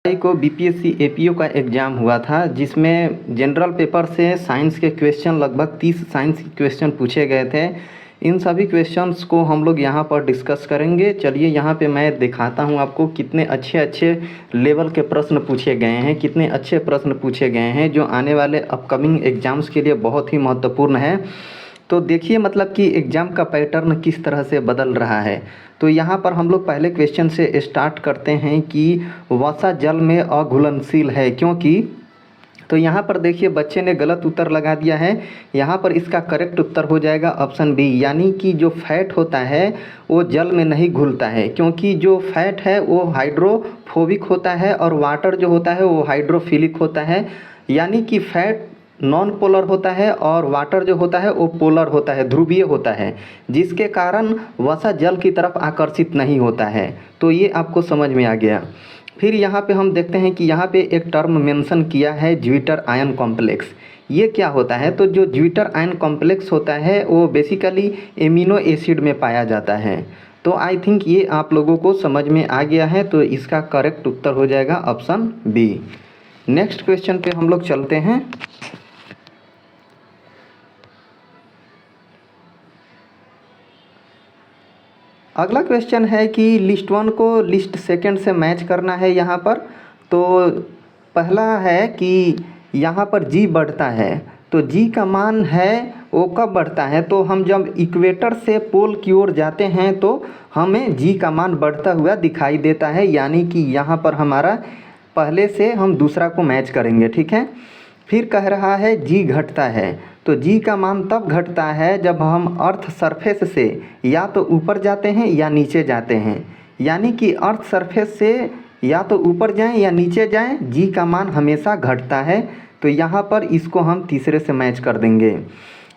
को BPSC APO का exam हुआ था जिसमें जनरल पेपर से साइंस के क्वेश्चन लगभग 30 साइंस के क्वेश्चन पूछे गए थे। इन सभी क्वेश्चंस को हम लोग यहाँ पर डिस्कस करेंगे। चलिए यहाँ पे मैं दिखाता हूँ आपको कितने अच्छे अच्छे लेवल के प्रश्न पूछे गए हैं, कितने अच्छे प्रश्न पूछे गए हैं जो आने वाले अपकमिंग एग्ज़ाम्स के लिए बहुत ही महत्वपूर्ण है। तो देखिए मतलब कि एग्ज़ाम का पैटर्न किस तरह से बदल रहा है। तो यहाँ पर हम लोग पहले क्वेश्चन से स्टार्ट करते हैं कि वसा जल में अघुलनशील है क्योंकि। तो यहाँ पर देखिए बच्चे ने गलत उत्तर लगा दिया है। यहाँ पर इसका करेक्ट उत्तर हो जाएगा ऑप्शन बी, यानी कि जो फैट होता है वो जल में नहीं घुलता है क्योंकि जो फैट है वो हाइड्रोफोबिक होता है और वाटर जो होता है वो हाइड्रोफिलिक होता है। यानी कि फैट नॉन पोलर होता है और वाटर जो होता है वो पोलर होता है, ध्रुवीय होता है, जिसके कारण वसा जल की तरफ आकर्षित नहीं होता है। तो ये आपको समझ में आ गया। फिर यहाँ पे हम देखते हैं कि यहाँ पे एक टर्म मेंशन किया है ज्विटर आयन कॉम्प्लेक्स। ये क्या होता है? तो जो ज्विटर आयन कॉम्प्लेक्स होता है वो बेसिकली एमिनो एसिड में पाया जाता है। तो आई थिंक ये आप लोगों को समझ में आ गया है। तो इसका करेक्ट उत्तर हो जाएगा ऑप्शन बी। नेक्स्ट क्वेश्चन पे हम लोग चलते हैं। अगला क्वेश्चन है कि लिस्ट 1 को लिस्ट 2 से मैच करना है यहाँ पर। तो पहला है कि यहाँ पर जी बढ़ता है, तो जी का मान है वो कब बढ़ता है? तो हम जब इक्वेटर से पोल की ओर जाते हैं तो हमें जी का मान बढ़ता हुआ दिखाई देता है, यानी कि यहाँ पर हमारा पहले से हम दूसरा को मैच करेंगे, ठीक है। फिर कह रहा है जी घटता है, तो जी का मान तब घटता है जब हम अर्थ सरफेस से या तो ऊपर जाते हैं या नीचे जाते हैं। यानी कि अर्थ सरफेस से या तो ऊपर जाएं या नीचे जाएं, जी का मान हमेशा घटता है। तो यहाँ पर इसको हम तीसरे से मैच कर देंगे।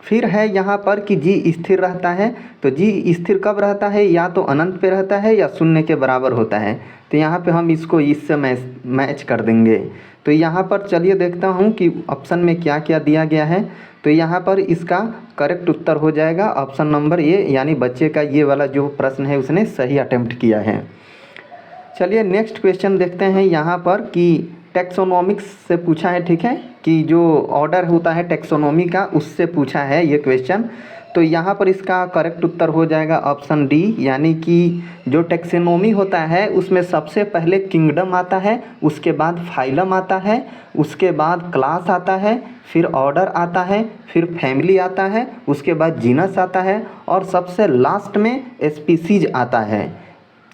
फिर है यहाँ पर कि जी स्थिर रहता है, तो जी स्थिर कब रहता है? या तो अनंत पे रहता है या शून्य के बराबर होता है। तो यहाँ पे हम इसको इससे मैच कर देंगे। तो यहाँ पर चलिए देखता हूँ कि ऑप्शन में क्या क्या दिया गया है। तो यहाँ पर इसका करेक्ट उत्तर हो जाएगा ऑप्शन नंबर ए, यानी बच्चे का ये वाला जो प्रश्न है उसने सही अटेम्प्ट किया है। चलिए नेक्स्ट क्वेश्चन देखते हैं यहाँ पर कि टैक्सोनॉमिक्स से पूछा है, ठीक है, कि जो ऑर्डर होता है टैक्सोनॉमी का उससे पूछा है ये क्वेश्चन। तो यहाँ पर इसका करेक्ट उत्तर हो जाएगा ऑप्शन डी, यानी कि जो टैक्सोनॉमी होता है उसमें सबसे पहले किंगडम आता है, उसके बाद फाइलम आता है, उसके बाद क्लास आता है, फिर ऑर्डर आता है, फिर फैमिली आता है, उसके बाद जीनस आता है और सबसे लास्ट में स्पीसीज आता है,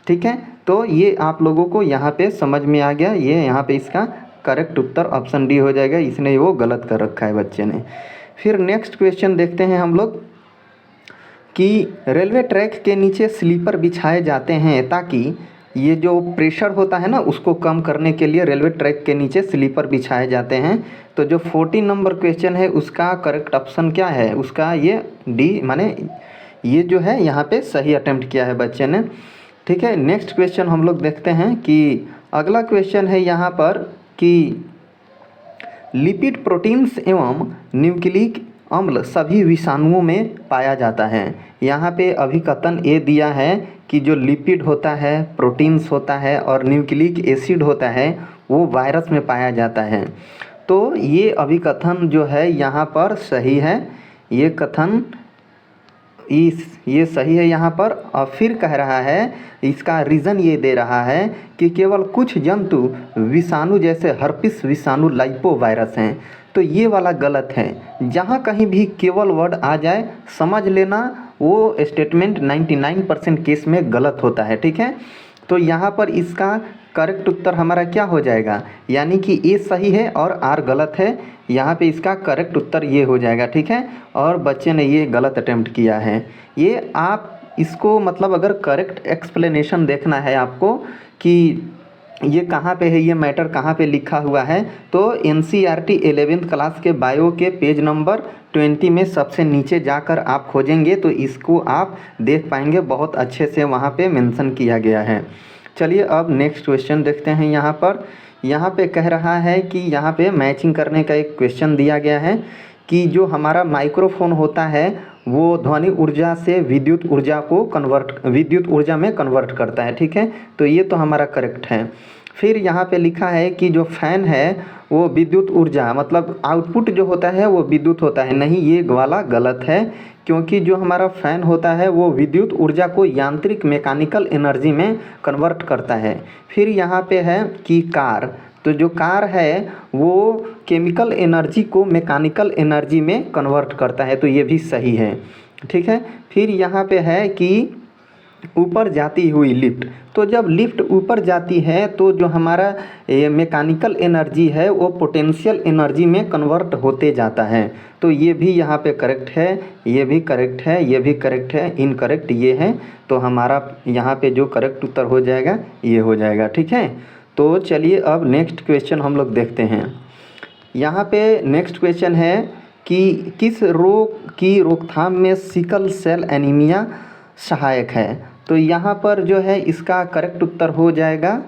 ठीक है। तो ये आप लोगों को यहाँ पे समझ में आ गया। ये यहाँ पे इसका करेक्ट उत्तर ऑप्शन डी हो जाएगा, इसने वो गलत कर रखा है बच्चे ने। फिर नेक्स्ट क्वेश्चन देखते हैं हम लोग कि रेलवे ट्रैक के नीचे स्लीपर बिछाए जाते हैं ताकि ये जो प्रेशर होता है ना उसको कम करने के लिए रेलवे ट्रैक के नीचे स्लीपर बिछाए जाते हैं। तो जो 14 नंबर क्वेश्चन है उसका करेक्ट ऑप्शन क्या है? उसका ये डी, माने ये जो है यहाँ पे सही अटेम्प्ट किया है बच्चे ने, ठीक है। नेक्स्ट क्वेश्चन हम लोग देखते हैं कि अगला क्वेश्चन है यहाँ पर कि लिपिड प्रोटीन्स एवं न्यूक्लिक अम्ल सभी विषाणुओं में पाया जाता है। यहाँ पे अभिकथन ये दिया है कि जो लिपिड होता है, प्रोटीन्स होता है और न्यूक्लिक एसिड होता है वो वायरस में पाया जाता है। तो ये अभिकथन जो है यहाँ पर सही है, ये कथन ये सही है यहाँ पर। और फिर कह रहा है, इसका रीज़न ये दे रहा है कि केवल कुछ जंतु विषाणु जैसे हर्पिस विषाणु लाइपो वायरस हैं। तो ये वाला गलत है। जहाँ कहीं भी केवल वर्ड आ जाए समझ लेना वो स्टेटमेंट 99% केस में गलत होता है, ठीक है। तो यहाँ पर इसका करेक्ट उत्तर हमारा क्या हो जाएगा? यानी कि ए सही है और आर गलत है। यहाँ पे इसका करेक्ट उत्तर ये हो जाएगा, ठीक है। और बच्चे ने ये गलत अटेम्प्ट किया है। ये आप इसको मतलब अगर करेक्ट एक्सप्लेनेशन देखना है आपको कि ये कहाँ पे है, ये मैटर कहाँ पे लिखा हुआ है, तो NCERT 11th क्लास के बायो के पेज नंबर 20 में सबसे नीचे जाकर आप खोजेंगे तो इसको आप देख पाएंगे, बहुत अच्छे से वहाँ पे मेंशन किया गया है। चलिए अब नेक्स्ट क्वेश्चन देखते हैं। यहाँ पे कह रहा है कि यहाँ पे मैचिंग करने का एक क्वेश्चन दिया गया है कि जो हमारा माइक्रोफोन होता है वो ध्वनि ऊर्जा से विद्युत ऊर्जा में कन्वर्ट करता है, ठीक है। तो ये तो हमारा करेक्ट है। फिर यहाँ पे लिखा है कि जो फैन है वो विद्युत ऊर्जा, मतलब आउटपुट जो होता है वो विद्युत होता है। नहीं, ये वाला गलत है, क्योंकि जो हमारा फ़ैन होता है वो विद्युत ऊर्जा को यांत्रिक मैकेनिकल एनर्जी में कन्वर्ट करता है। फिर यहाँ पे है कि कार, तो जो कार है वो केमिकल एनर्जी को मैकेनिकल एनर्जी में कन्वर्ट करता है, तो ये भी सही है। ठीक है। फिर यहाँ पे है कि ऊपर जाती हुई लिफ्ट, तो जब लिफ्ट ऊपर जाती है तो जो हमारा ये मैकेनिकल एनर्जी है वो पोटेंशियल एनर्जी में कन्वर्ट होते जाता है। तो ये भी यहाँ पे करेक्ट है, ये भी करेक्ट है, ये भी करेक्ट है, इनकरेक्ट ये है। तो हमारा यहाँ पे जो करेक्ट उत्तर हो जाएगा ये हो जाएगा। ठीक है। तो चलिए अब नेक्स्ट क्वेश्चन हम लोग देखते हैं। यहाँ पे नेक्स्ट क्वेश्चन है कि किस रोग की रोकथाम में सिकल सेल एनीमिया सहायक है। तो यहाँ पर जो है इसका करेक्ट उत्तर हो जाएगा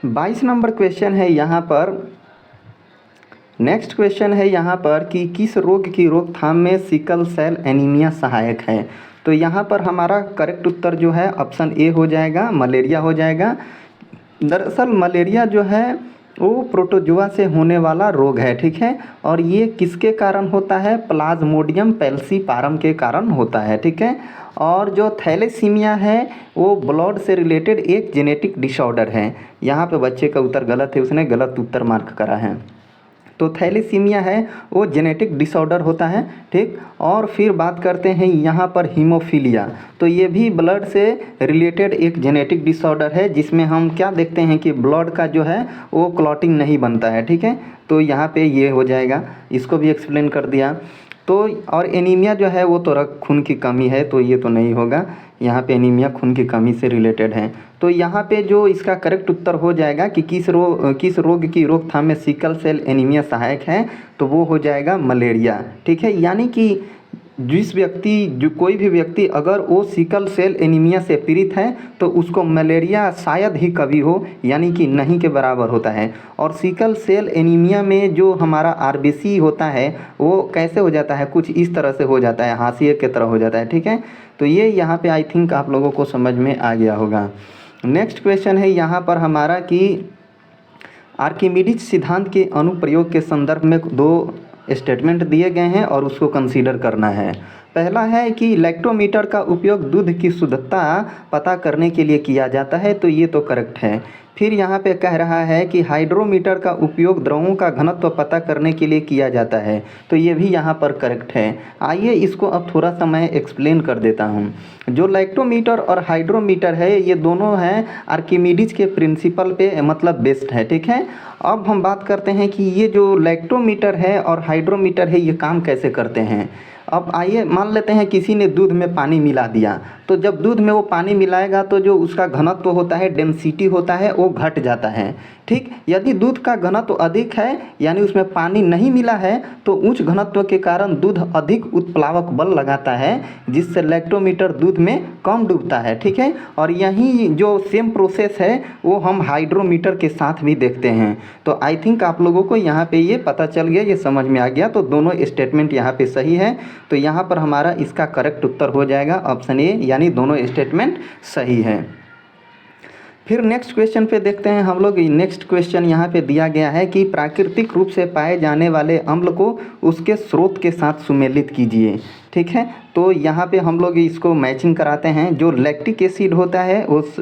बाईस नंबर क्वेश्चन है यहाँ पर। नेक्स्ट क्वेश्चन है यहाँ पर कि किस रोग की रोकथाम में सिकल सेल एनीमिया सहायक है। तो यहाँ पर हमारा करेक्ट उत्तर जो है ऑप्शन ए हो जाएगा, मलेरिया हो जाएगा। दरअसल मलेरिया जो है वो प्रोटोजुआ से होने वाला रोग है। ठीक है। और ये किसके कारण होता है, प्लाज्मोडियम फैल्सीपारम के कारण होता है। ठीक है। और जो थैलेसीमिया है वो ब्लड से रिलेटेड एक जेनेटिक डिसऑर्डर है। यहाँ पे बच्चे का उत्तर गलत है, उसने गलत उत्तर मार्क करा है। तो थैलेसीमिया है वो जेनेटिक डिसऑर्डर होता है। ठीक। और फिर बात करते हैं यहाँ पर हीमोफीलिया, तो ये भी ब्लड से रिलेटेड एक जेनेटिक डिसऑर्डर है, जिसमें हम क्या देखते हैं कि ब्लड का जो है वो क्लॉटिंग नहीं बनता है। ठीक है। तो यहाँ पे ये हो जाएगा, इसको भी एक्सप्लेन कर दिया। तो और एनीमिया जो है वो तो खून की कमी है, तो ये तो नहीं होगा। यहाँ पे एनीमिया खून की कमी से रिलेटेड है। तो यहाँ पे जो इसका करेक्ट उत्तर हो जाएगा कि किस रोग की रोकथाम में सिकल सेल एनीमिया सहायक है, तो वो हो जाएगा मलेरिया। ठीक है। यानी कि जो कोई भी व्यक्ति अगर वो सिकल सेल एनीमिया से पीड़ित है तो उसको मलेरिया शायद ही कभी हो, यानी कि नहीं के बराबर होता है। और सिकल सेल एनीमिया में जो हमारा आरबीसी होता है वो कैसे हो जाता है, कुछ इस तरह से हो जाता है, हाशिए की तरह हो जाता है। ठीक है। तो ये यहाँ पे आई थिंक आप लोगों को समझ में आ गया होगा। नेक्स्ट क्वेश्चन है यहाँ पर हमारा कि आर्किमिडीज सिद्धांत के अनुप्रयोग के संदर्भ में दो स्टेटमेंट दिए गए हैं और उसको कंसीडर करना है। पहला है कि लैक्टोमीटर का उपयोग दूध की शुद्धता पता करने के लिए किया जाता है, तो ये तो करेक्ट है। फिर यहाँ पे कह रहा है कि हाइड्रोमीटर का उपयोग द्रवों का घनत्व पता करने के लिए किया जाता है, तो ये भी यहाँ पर करेक्ट है। आइए इसको अब थोड़ा सा मैं एक्सप्लेन कर देता हूँ। जो लैक्टोमीटर और हाइड्रोमीटर है ये दोनों हैं आर्किमिडीज के प्रिंसिपल पे मतलब बेस्ड है। ठीक है। अब हम बात करते हैं कि ये जो लैक्टोमीटर है और हाइड्रोमीटर है ये काम कैसे करते हैं। अब आइए मान लेते हैं किसी ने दूध में पानी मिला दिया, तो जब दूध में वो पानी मिलाएगा तो जो उसका घनत्व होता है, डेंसिटी होता है, वो घट जाता है। ठीक। यदि दूध का घनत्व अधिक है यानी उसमें पानी नहीं मिला है तो उच्च घनत्व के कारण दूध अधिक उत्प्लावक बल लगाता है, जिससे लैक्टोमीटर दूध में कम डूबता है। ठीक है। और यही जो सेम प्रोसेस है वो हम हाइड्रोमीटर के साथ भी देखते हैं। तो आई थिंक आप लोगों को यहाँ पे ये पता चल गया, ये समझ में आ गया। तो दोनों स्टेटमेंट यहाँ पे सही है, तो यहाँ पर हमारा इसका करेक्ट उत्तर हो जाएगा ऑप्शन ए, यानी दोनों स्टेटमेंट सही है। फिर नेक्स्ट क्वेश्चन पे देखते हैं हम लोग। नेक्स्ट क्वेश्चन यहाँ पे दिया गया है कि प्राकृतिक रूप से पाए जाने वाले अम्ल को उसके स्रोत के साथ सुमेलित कीजिए। ठीक है। तो यहाँ पे हम लोग इसको मैचिंग कराते हैं। जो लैक्टिक एसिड होता है उस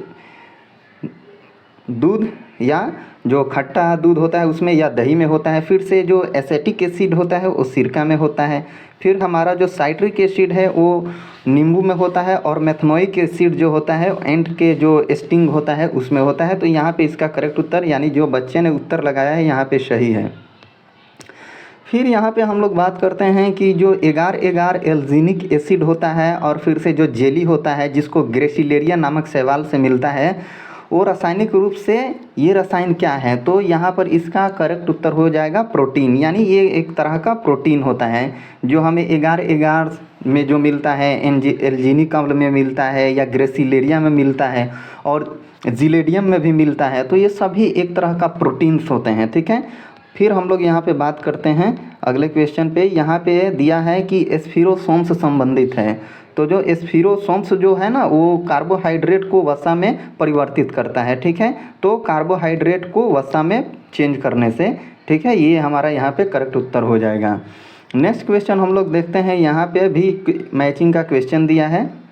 दूध या जो खट्टा दूध होता है उसमें या दही में होता है। फिर से जो एसिटिक एसिड होता है वो सिरका में होता है। फिर हमारा जो साइट्रिक एसिड है वो नींबू में होता है। और मेथनोइक एसिड जो होता है एंड के जो स्टिंग होता है उसमें होता है। तो यहाँ पे इसका करेक्ट उत्तर यानी जो बच्चे ने उत्तर लगाया है यहाँ पे सही है। फिर यहाँ पे हम लोग बात करते हैं कि जो एगार एगार एल्जीनिक एसिड होता है और फिर से जो जेली होता है जिसको ग्रेसिलेरिया नामक शैवाल से मिलता है, वो रासायनिक रूप से ये रसायन क्या है, तो यहाँ पर इसका करेक्ट उत्तर हो जाएगा प्रोटीन। यानी ये एक तरह का प्रोटीन होता है जो हमें एगार एगार में जो मिलता है, एल्जीनिक अम्ल में मिलता है या ग्रेसिलेरिया में मिलता है और जिलेडियम में भी मिलता है। तो ये सभी एक तरह का प्रोटीन्स होते हैं, ठीक है। फिर हम लोग यहाँ पे बात करते हैं अगले क्वेश्चन पे। यहाँ पे दिया है कि स्फीरोसोम से संबंधित है। तो जो स्फीरोसोम्स जो है ना, वो कार्बोहाइड्रेट को वसा में परिवर्तित करता है, ठीक है। तो कार्बोहाइड्रेट को वसा में चेंज करने से, ठीक है, ये हमारा यहाँ पे करेक्ट उत्तर हो जाएगा। नेक्स्ट क्वेश्चन हम लोग देखते हैं। यहाँ पे भी मैचिंग का क्वेश्चन दिया है।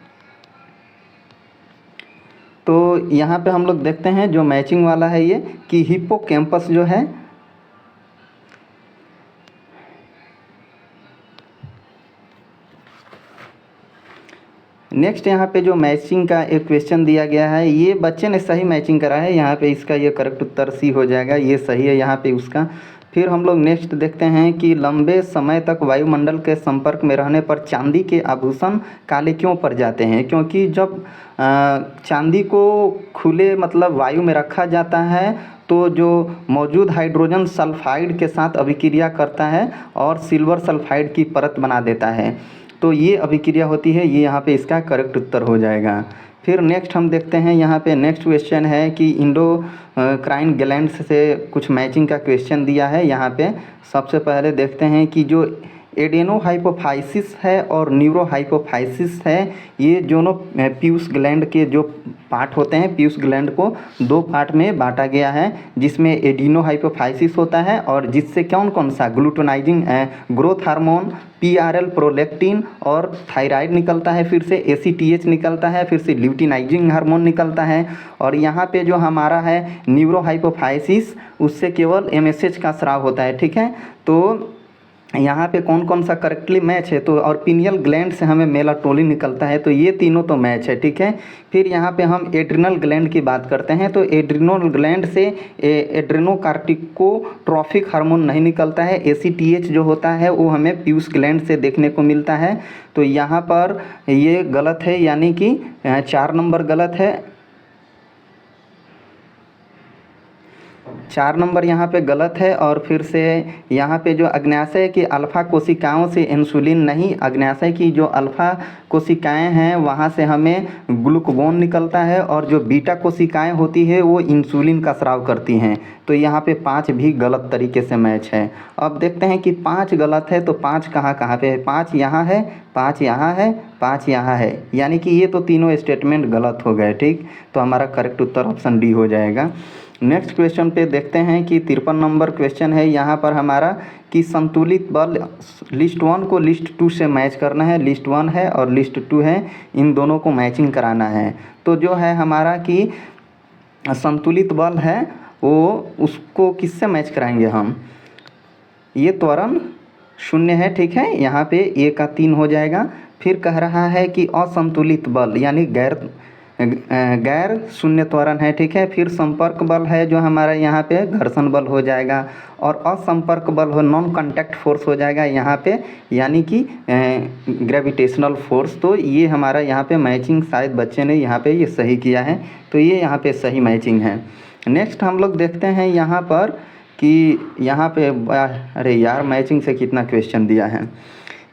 तो यहाँ पे हम लोग देखते हैं जो मैचिंग वाला है ये कि हिप्पोकैम्पस जो है, नेक्स्ट यहाँ पे जो मैचिंग का एक क्वेश्चन दिया गया है, ये बच्चे ने सही मैचिंग करा है। यहाँ पे इसका ये करेक्ट उत्तर सी हो जाएगा, ये सही है यहाँ पे उसका। फिर हम लोग नेक्स्ट देखते हैं कि लंबे समय तक वायुमंडल के संपर्क में रहने पर चांदी के आभूषण काले क्यों पड़ जाते हैं। क्योंकि जब चांदी को खुले मतलब वायु में रखा जाता है तो जो मौजूद हाइड्रोजन सल्फाइड के साथ अभिक्रिया करता है और सिल्वर सल्फाइड की परत बना देता है। तो ये अभिक्रिया होती है, ये यहाँ पे इसका करेक्ट उत्तर हो जाएगा। फिर नेक्स्ट हम देखते हैं। यहाँ पे नेक्स्ट क्वेश्चन है कि इंडोक्राइन ग्लैंड्स से कुछ मैचिंग का क्वेश्चन दिया है। यहाँ पे सबसे पहले देखते हैं कि जो एडेनोहाइपोफाइसिस है और न्यूरोहाइपोफाइसिस है, ये दोनों पीयूष ग्लैंड के जो पार्ट होते हैं, पीयूष ग्लैंड को दो पार्ट में बांटा गया है, जिसमें एडिनोहाइपोफाइसिस होता है और जिससे कौन कौन सा ग्लूटानाइजिंग ग्रोथ हार्मोन, पीआरएल, प्रोलेक्टिन और थायराइड निकलता है, फिर से एसीटीएच निकलता है, फिर से ल्यूटिनाइजिंग हार्मोन निकलता है। और यहाँ पे जो हमारा है न्यूरोहाइपोफाइसिस, उससे केवल एमएसएच का स्राव होता है, ठीक है। तो यहाँ पे कौन कौन सा करेक्टली मैच है, तो और पिनियल ग्लैंड से हमें मेलाटोनिन निकलता है, तो ये तीनों तो मैच है, ठीक है। फिर यहाँ पे हम एड्रिनल ग्लैंड की बात करते हैं। तो एड्रिनल ग्लैंड से एड्रेनोकार्टिकोट्रोफिक हार्मोन नहीं निकलता है। एसीटीएच जो होता है वो हमें पीयूष ग्लैंड से देखने को मिलता है। तो यहाँ पर ये गलत है, यानी कि 4 नंबर गलत है। 4 नंबर यहाँ पे गलत है। और फिर से यहाँ पे जो अग्न्याशय की अल्फा कोशिकाओं से इंसुलिन नहीं, अग्न्याशय की जो अल्फा कोशिकाएं हैं वहाँ से हमें ग्लूकागोन निकलता है, और जो बीटा कोशिकाएं होती है वो इंसुलिन का स्राव करती हैं। तो यहाँ पे 5 भी गलत तरीके से मैच है। अब देखते हैं कि 5 गलत है तो 5 कहाँ कहाँ पे है। 5 यहाँ है, 5 यहाँ है, 5 यहाँ है, यानी कि ये तो तीनों स्टेटमेंट गलत हो गए, ठीक। तो हमारा करेक्ट उत्तर ऑप्शन डी हो जाएगा। नेक्स्ट क्वेश्चन पे देखते हैं कि 53 नंबर क्वेश्चन है यहाँ पर हमारा कि संतुलित बल लिस्ट 1 को लिस्ट 2 से मैच करना है। लिस्ट 1 है और लिस्ट 2 है, इन दोनों को मैचिंग कराना है। तो जो है हमारा कि संतुलित बल है वो उसको किससे मैच कराएंगे हम। ये त्वरण 0 है, ठीक है, यहाँ पे A का 3 हो जाएगा। फिर कह रहा है कि असंतुलित बल यानी गैर शून्य त्वरण है, ठीक है। फिर संपर्क बल है जो हमारा यहाँ पे घर्षण बल हो जाएगा, और असंपर्क बल हो नॉन कांटेक्ट फोर्स हो जाएगा यहाँ पे, यानी कि ग्रेविटेशनल फोर्स। तो ये हमारा यहाँ पे मैचिंग शायद बच्चे ने यहाँ पे ये सही किया है, तो ये यहाँ पे सही मैचिंग है। नेक्स्ट हम लोग देखते हैं यहाँ पर कि यहाँ पे अरे यार मैचिंग से कितना क्वेश्चन दिया है।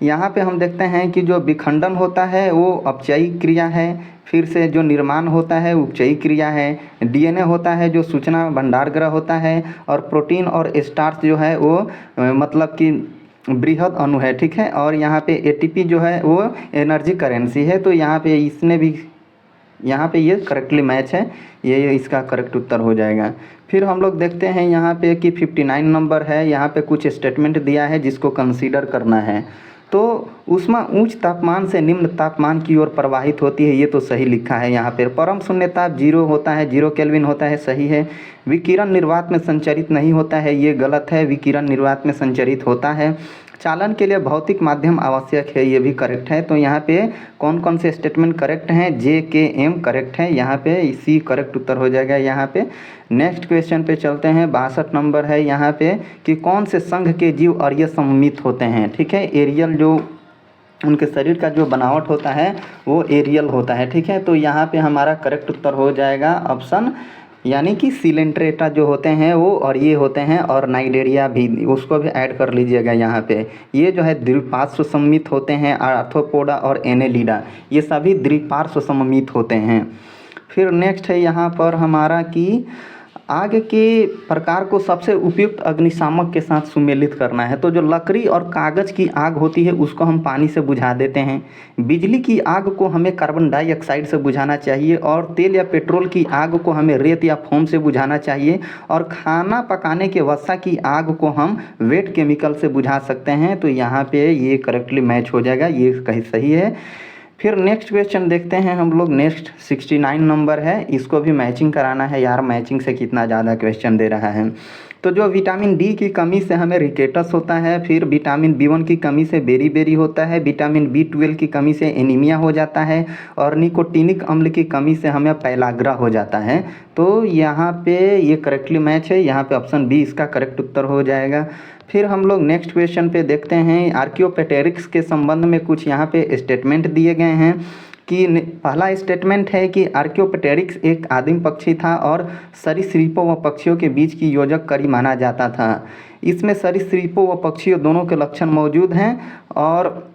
यहाँ पे हम देखते हैं कि जो विखंडन होता है वो अपचयी क्रिया है। फिर से जो निर्माण होता है उपचयी क्रिया है। डीएनए होता है जो सूचना भंडार गृह होता है। और प्रोटीन और स्टार्च जो है वो मतलब कि बृहद अणु है, ठीक है। और यहाँ पे एटीपी जो है वो एनर्जी करेंसी है। तो यहाँ पे इसने भी यहाँ पे ये करेक्टली मैच है, ये इसका करेक्ट उत्तर हो जाएगा। फिर हम लोग देखते हैं यहाँ पे कि 59 नंबर है। यहाँ पे कुछ स्टेटमेंट दिया है जिसको कंसीडर करना है। तो ऊष्मा उच्च तापमान से निम्न तापमान की ओर प्रवाहित होती है, ये तो सही लिखा है। यहाँ पर परम शून्य ताप 0 होता है, 0 केल्विन होता है, सही है। विकिरण निर्वात में संचरित नहीं होता है, ये गलत है, विकिरण निर्वात में संचरित होता है। चालन के लिए भौतिक माध्यम आवश्यक है, ये भी करेक्ट है। तो यहाँ पे कौन कौन से स्टेटमेंट करेक्ट हैं, जे के एम करेक्ट है, यहाँ पे इसी करेक्ट उत्तर हो जाएगा यहाँ पे। नेक्स्ट क्वेश्चन पे चलते हैं। 62 नंबर है यहाँ पे कि कौन से संघ के जीव अरीय सममित होते हैं, ठीक है। एरियल जो उनके शरीर का जो बनावट होता है वो एरियल होता है, ठीक है। तो यहाँ पे हमारा करेक्ट उत्तर हो जाएगा ऑप्शन, यानी कि सिलेंट्रेटा जो होते हैं वो, और ये होते हैं और नाइडेरिया भी, उसको भी ऐड कर लीजिएगा यहाँ पे। ये जो है द्विपार्श्व सममित होते हैं, आर्थ्रोपोडा और एनेलिडा ये सभी द्विपार्श्व सममित होते हैं। फिर नेक्स्ट है यहाँ पर हमारा कि आग के प्रकार को सबसे उपयुक्त अग्निशामक के साथ सुमेलित करना है। तो जो लकड़ी और कागज़ की आग होती है उसको हम पानी से बुझा देते हैं। बिजली की आग को हमें कार्बन डाइऑक्साइड से बुझाना चाहिए, और तेल या पेट्रोल की आग को हमें रेत या फोम से बुझाना चाहिए, और खाना पकाने के वसा की आग को हम वेट केमिकल से बुझा सकते हैं। तो यहाँ पे ये करेक्टली मैच हो जाएगा, ये कहीं सही है। फिर नेक्स्ट क्वेश्चन देखते हैं हम लोग। नेक्स्ट 69 नंबर है, इसको भी मैचिंग कराना है यार, मैचिंग से कितना ज़्यादा क्वेश्चन दे रहा है। तो जो विटामिन डी की कमी से हमें रिकेटस होता है, फिर विटामिन बी1 की कमी से बेरी होता है, विटामिन बी12 की कमी से एनीमिया हो जाता है, और निकोटिनिक अम्ल की कमी से हमें पैलाग्रा हो जाता है। तो यहाँ पे ये करेक्टली मैच है, यहाँ पे ऑप्शन बी इसका करेक्ट उत्तर हो जाएगा। फिर हम लोग नेक्स्ट क्वेश्चन पे देखते हैं। आर्कियोपेटेरिक्स के संबंध में कुछ यहाँ पे स्टेटमेंट दिए गए हैं कि पहला स्टेटमेंट है कि आर्कियोपेटेरिक्स एक आदिम पक्षी था और सरीसृपों व पक्षियों के बीच की योजक कड़ी माना जाता था। इसमें सरीसृपों व पक्षियों दोनों के लक्षण मौजूद हैं, और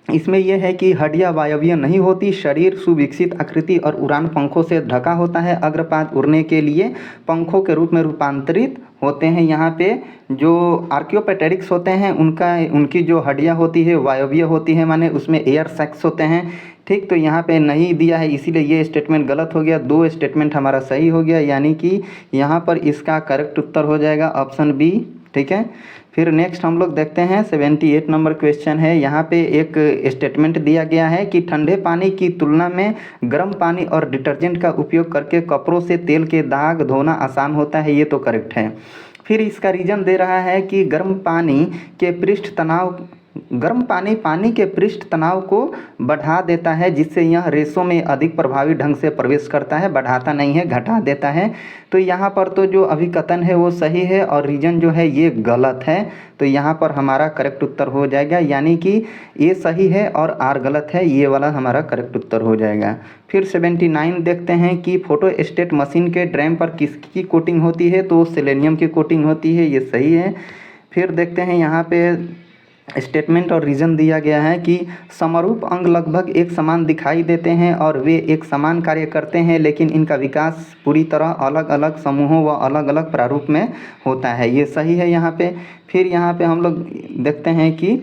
इसमें यह है कि हड्डियाँ वायवीय नहीं होती, शरीर सुविकसित आकृति और उड़ान पंखों से ढका होता है, अग्रपाद उड़ने के लिए पंखों के रूप में रूपांतरित होते हैं। यहाँ पे जो आर्कियोपेटेरिक्स होते हैं उनकी जो हड्डियाँ होती है वायवीय होती है, माने उसमें एयर सैक्स होते हैं, ठीक। तो यहाँ पे नहीं दिया है, इसीलिए ये स्टेटमेंट गलत हो गया। दो स्टेटमेंट हमारा सही हो गया, यानी कि यहाँ पर इसका करेक्ट उत्तर हो जाएगा ऑप्शन बी, ठीक है। फिर नेक्स्ट हम लोग देखते हैं 78 नंबर क्वेश्चन है। यहाँ पे एक स्टेटमेंट दिया गया है कि ठंडे पानी की तुलना में गर्म पानी और डिटर्जेंट का उपयोग करके कपड़ों से तेल के दाग धोना आसान होता है, ये तो करेक्ट है। फिर इसका रीज़न दे रहा है कि गर्म पानी पानी के पृष्ठ तनाव को बढ़ा देता है, जिससे यह रेशों में अधिक प्रभावी ढंग से प्रवेश करता है, बढ़ाता नहीं है, घटा देता है। तो यहाँ पर तो जो अभिकथन है वो सही है, और रीजन जो है ये गलत है। तो यहाँ पर हमारा करेक्ट उत्तर हो जाएगा, यानी कि ए सही है और आर गलत है, ये वाला हमारा करेक्ट उत्तर हो जाएगा। फिर 79 देखते हैं कि फोटोस्टेट मशीन के ड्रैम पर किसकी कोटिंग होती है, तो सेलेनियम की कोटिंग होती है, ये सही है। फिर देखते हैं यहाँ पे स्टेटमेंट और रीज़न दिया गया है कि समरूप अंग लगभग एक समान दिखाई देते हैं और वे एक समान कार्य करते हैं, लेकिन इनका विकास पूरी तरह अलग अलग समूहों व अलग अलग प्रारूप में होता है, ये सही है यहाँ पे। फिर यहाँ पे हम लोग देखते हैं कि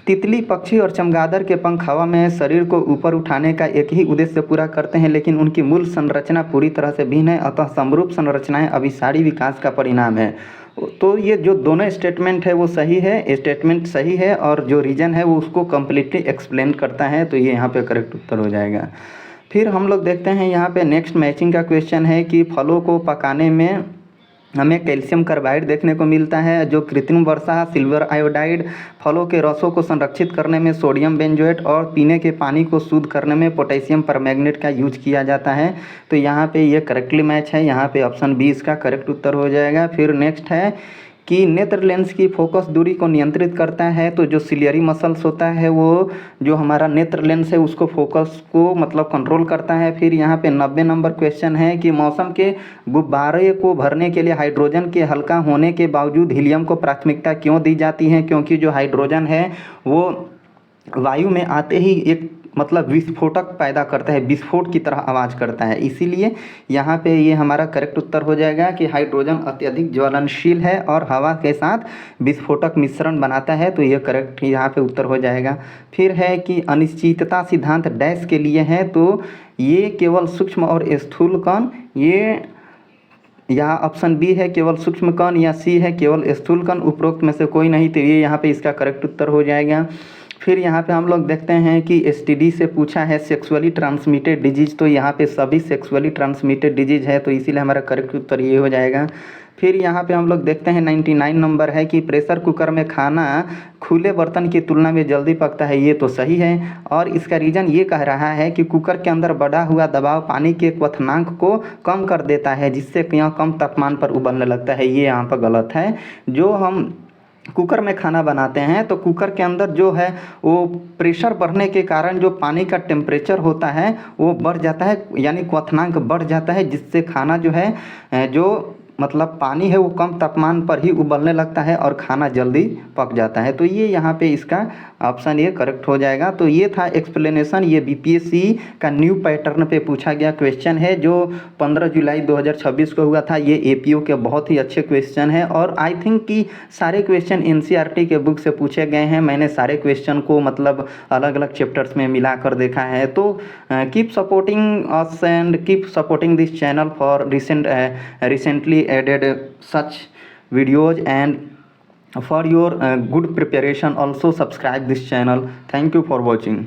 तितली, पक्षी और चमगादड़ के पंख हवा में शरीर को ऊपर उठाने का एक ही उद्देश्य पूरा करते हैं, लेकिन उनकी मूल संरचना पूरी तरह से भिन्न है, अतः समरूप संरचनाएं अभिसारी विकास का परिणाम है। तो ये जो दोनों स्टेटमेंट है वो सही है, स्टेटमेंट सही है, और जो रीज़न है वो उसको कम्प्लीटली एक्सप्लेन करता है, तो ये यहाँ पे करेक्ट उत्तर हो जाएगा। फिर हम लोग देखते हैं यहाँ पे नेक्स्ट मैचिंग का क्वेश्चन है कि फलों को पकाने में हमें कैल्शियम कार्बाइड देखने को मिलता है, जो कृत्रिम वर्षा, सिल्वर आयोडाइड, फलों के रसों को संरक्षित करने में सोडियम बेंजोएट और पीने के पानी को शुद्ध करने में पोटेशियम परमैंगनेट का यूज किया जाता है। तो यहाँ पे ये करेक्टली मैच है, यहाँ पे ऑप्शन बी इसका करेक्ट उत्तर हो जाएगा। फिर नेक्स्ट है कि नेत्र लेंस की फोकस दूरी को नियंत्रित करता है। तो जो सिलियरी मसल्स होता है वो जो हमारा नेत्र लेंस है उसको फोकस को मतलब कंट्रोल करता है। फिर यहाँ पे 90 नंबर क्वेश्चन है कि मौसम के गुब्बारे को भरने के लिए हाइड्रोजन के हल्का होने के बावजूद हीलियम को प्राथमिकता क्यों दी जाती है? क्योंकि जो हाइड्रोजन है वो वायु में आते ही एक मतलब विस्फोटक पैदा करता है, विस्फोट की तरह आवाज़ करता है, इसीलिए यहाँ पे ये हमारा करेक्ट उत्तर हो जाएगा कि हाइड्रोजन अत्यधिक ज्वलनशील है और हवा के साथ विस्फोटक मिश्रण बनाता है। तो ये करेक्ट यहाँ पे उत्तर हो जाएगा। फिर है कि अनिश्चितता सिद्धांत डैश के लिए है, तो ये केवल सूक्ष्म और स्थूल कण, ये यहाँ ऑप्शन बी है केवल सूक्ष्म कण, या सी है केवल स्थूल कण, उपरोक्त में से कोई नहीं, तो ये यहाँ पे इसका करेक्ट उत्तर हो जाएगा। फिर यहाँ पे हम लोग देखते हैं कि एसटीडी से पूछा है सेक्सुअली ट्रांसमिटेड डिजीज, तो यहाँ पे सभी सेक्सुअली ट्रांसमिटेड डिजीज है, तो इसीलिए हमारा करेक्ट उत्तर ये हो जाएगा। फिर यहाँ पे हम लोग देखते हैं 99 नंबर है कि प्रेशर कुकर में खाना खुले बर्तन की तुलना में जल्दी पकता है, ये तो सही है, और इसका रीज़न ये कह रहा है कि कुकर के अंदर बढ़ा हुआ दबाव पानी के क्वथनांक को कम कर देता है, जिससे यह कम तापमान पर उबलने लगता है, ये यहाँ पर गलत है। जो हम कुकर में खाना बनाते हैं तो कुकर के अंदर जो है वो प्रेशर बढ़ने के कारण जो पानी का टेम्परेचर होता है वो बढ़ जाता है, यानी क्वथनांक बढ़ जाता है, जिससे खाना जो है जो मतलब पानी है वो कम तापमान पर ही उबलने लगता है और खाना जल्दी पक जाता है। तो ये यहाँ पे इसका ऑप्शन ये करेक्ट हो जाएगा। तो ये था एक्सप्लेनेशन, ये बीपीएससी का न्यू पैटर्न पे पूछा गया क्वेश्चन है जो 15 जुलाई 2026 को हुआ था। ये एपीओ के बहुत ही अच्छे क्वेश्चन है और आई थिंक कि सारे क्वेश्चन एनसीईआरटी के बुक से पूछे गए हैं। मैंने सारे क्वेश्चन को मतलब अलग अलग चैप्टर्स में मिला कर देखा है। तो keep supporting us and keep supporting this channel for recently added such videos, and for your good preparation also subscribe this channel. Thank you for watching.